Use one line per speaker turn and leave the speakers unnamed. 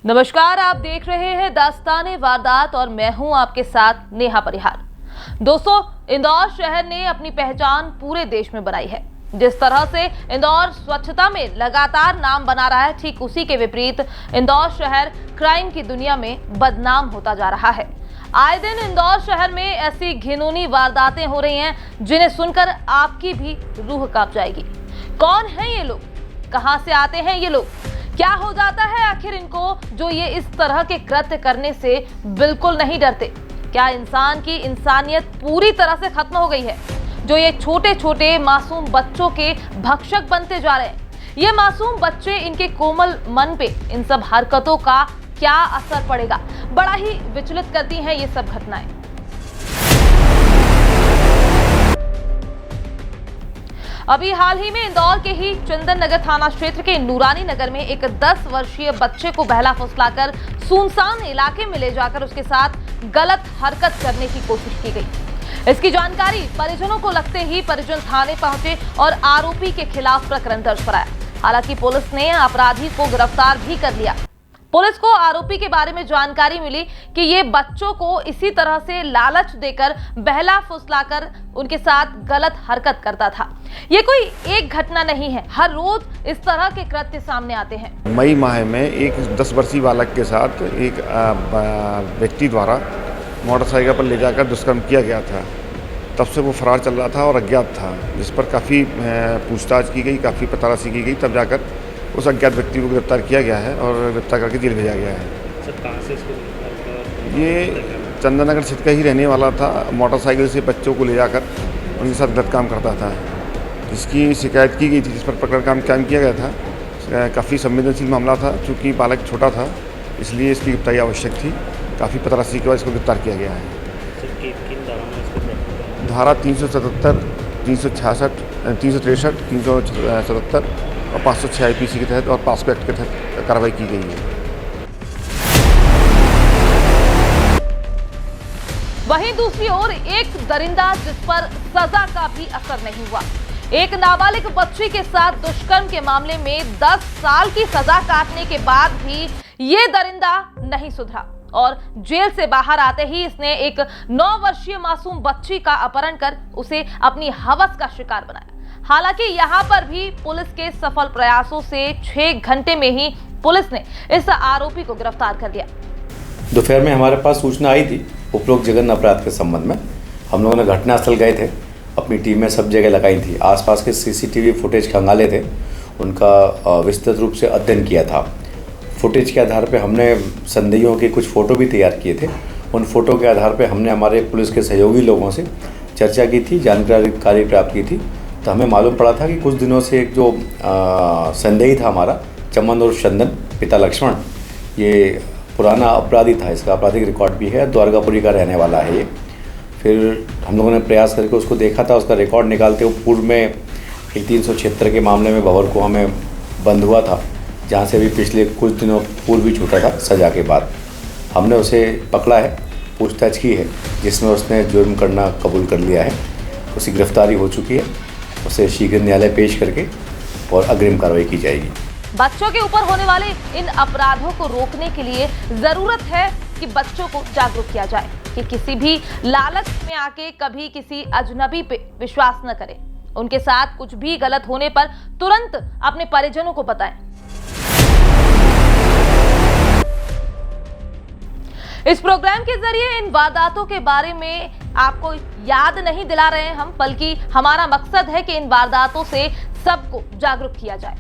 नमस्कार, आप देख रहे हैं दास्ताने वारदात और मैं हूं आपके साथ नेहा परिहार। दोस्तों, इंदौर शहर ने अपनी पहचान पूरे देश में बनाई है। जिस तरह से इंदौर स्वच्छता में लगातार नाम बना रहा है, ठीक उसी के विपरीत इंदौर शहर क्राइम की दुनिया में बदनाम होता जा रहा है। आए दिन इंदौर शहर में ऐसी घिनौनी वारदातें हो रही हैं जिन्हें सुनकर आपकी भी रूह कांप जाएगी। कौन है ये लोग, कहां से आते हैं ये लोग, क्या हो जाता है आखिर इनको जो ये इस तरह के कृत्य करने से बिल्कुल नहीं डरते? क्या इंसान की इंसानियत पूरी तरह से खत्म हो गई है जो ये छोटे छोटे मासूम बच्चों के भक्षक बनते जा रहे हैं? ये मासूम बच्चे, इनके कोमल मन पे इन सब हरकतों का क्या असर पड़ेगा? बड़ा ही विचलित करती हैं ये सब घटनाएं। अभी हाल ही में इंदौर के ही चंदन नगर थाना क्षेत्र के नूरानी नगर में एक 10 वर्षीय बच्चे को बहला फुसलाकर सुनसान इलाके में ले जाकर उसके साथ गलत हरकत करने की कोशिश की गई। इसकी जानकारी परिजनों को लगते ही परिजन थाने पहुंचे और आरोपी के खिलाफ प्रकरण दर्ज कराया। हालांकि पुलिस ने अपराधी को गिरफ्तार भी कर लिया। पुलिस को आरोपी के बारे में जानकारी मिली कि ये बच्चों को इसी तरह से लालच देकर बहला फुसलाकर उनके साथ गलत हरकत करता था। ये कोई एक घटना नहीं है, हर रोज इस तरह के कृत्य सामने आते हैं।
मई माह में एक 10 वर्षीय बालक के साथ एक व्यक्ति द्वारा मोटरसाइकिल पर ले जाकर दुष्कर्म किया गया था। तब से वो फरार चल रहा था और अज्ञात था, जिस पर काफ़ी पूछताछ की गई, काफ़ी पताराशी की गई। तब जाकर उस अज्ञात व्यक्ति को गिरफ्तार किया गया है और गिरफ्तार करके जेल भेजा गया है।
सर, कहाँ से इसको गिरफ्तार किया?
ये चंदननगर क्षेत्र का ही रहने वाला था। मोटरसाइकिल से बच्चों को ले जाकर उनके साथ गलत काम करता था, जिसकी शिकायत की गई थी, जिस पर प्रकरण कायम किया गया था। काफ़ी संवेदनशील मामला था, चूँकि बालक छोटा था इसलिए इसकी गिरफ्तारी आवश्यक थी। काफ़ी पताराशी के बाद इसको गिरफ्तार किया गया है।
किन धारा में इसको?
धारा 377, 366, 363, 377 और 506 IPC के तहत और पास्को एक्ट के तहत कार्रवाई की गई है।
वहीं दूसरी ओर एक दरिंदा जिस पर सजा का भी असर नहीं हुआ। एक नाबालिग बच्ची के साथ दुष्कर्म के मामले में 10 साल की सजा काटने के बाद भी ये दरिंदा नहीं सुधरा और जेल से बाहर आते ही इसने एक 9 वर्षीय मासूम बच्ची का अपहरण कर उसे अपनी हवस का शिकार बनाया। हालांकि यहाँ पर भी पुलिस के सफल प्रयासों से 6 घंटे में ही पुलिस ने इस आरोपी को गिरफ्तार कर लिया।
दोपहर में हमारे पास सूचना आई थी उपरोक्त जघन्य अपराध के संबंध में। हम लोगों ने घटनास्थल गए थे, अपनी टीमें सब जगह लगाई थी, आसपास के CCTV फुटेज खंगाले थे, उनका विस्तृत रूप से अध्ययन किया था। फुटेज के आधार पे हमने संदेहियों के कुछ फ़ोटो भी तैयार किए थे। उन फोटो के आधार पे हमने हमारे पुलिस के सहयोगी लोगों से चर्चा की थी, जानकारी प्राप्त की थी। तो हमें मालूम पड़ा था कि कुछ दिनों से एक जो संदेही था हमारा चमन और चंदन पिता लक्ष्मण, ये पुराना अपराधी था, इसका आपराधिक रिकॉर्ड भी है, द्वारकापुरी का रहने वाला है ये। फिर हम लोगों ने प्रयास करके उसको देखा था, उसका रिकॉर्ड निकालते हुए पूर्व में एक 376 के मामले में भंवर हमें बंद हुआ था, जहाँ से भी पिछले कुछ दिनों पूर्व भी छूटा था सजा के बाद। हमने उसे पकड़ा है, पूछताछ की है, जिसमें उसने जुर्म करना कबूल कर लिया है। उसकी गिरफ्तारी हो चुकी है, उसे शीघ्र न्यायालय पेश करके और अग्रिम कार्रवाई की जाएगी।
बच्चों के ऊपर होने वाले इन अपराधों को रोकने के लिए जरूरत है कि बच्चों को जागरूक किया जाए कि किसी भी लालच में आके कभी किसी अजनबी पे विश्वास न करें। उनके साथ कुछ भी गलत होने पर तुरंत अपने परिजनों को बताएं। इस प्रोग्राम के जरिए इन वारदातों के बारे में आपको याद नहीं दिला रहे हैं हम, बल्कि हमारा मकसद है कि इन वारदातों से सबको जागरूक किया जाए।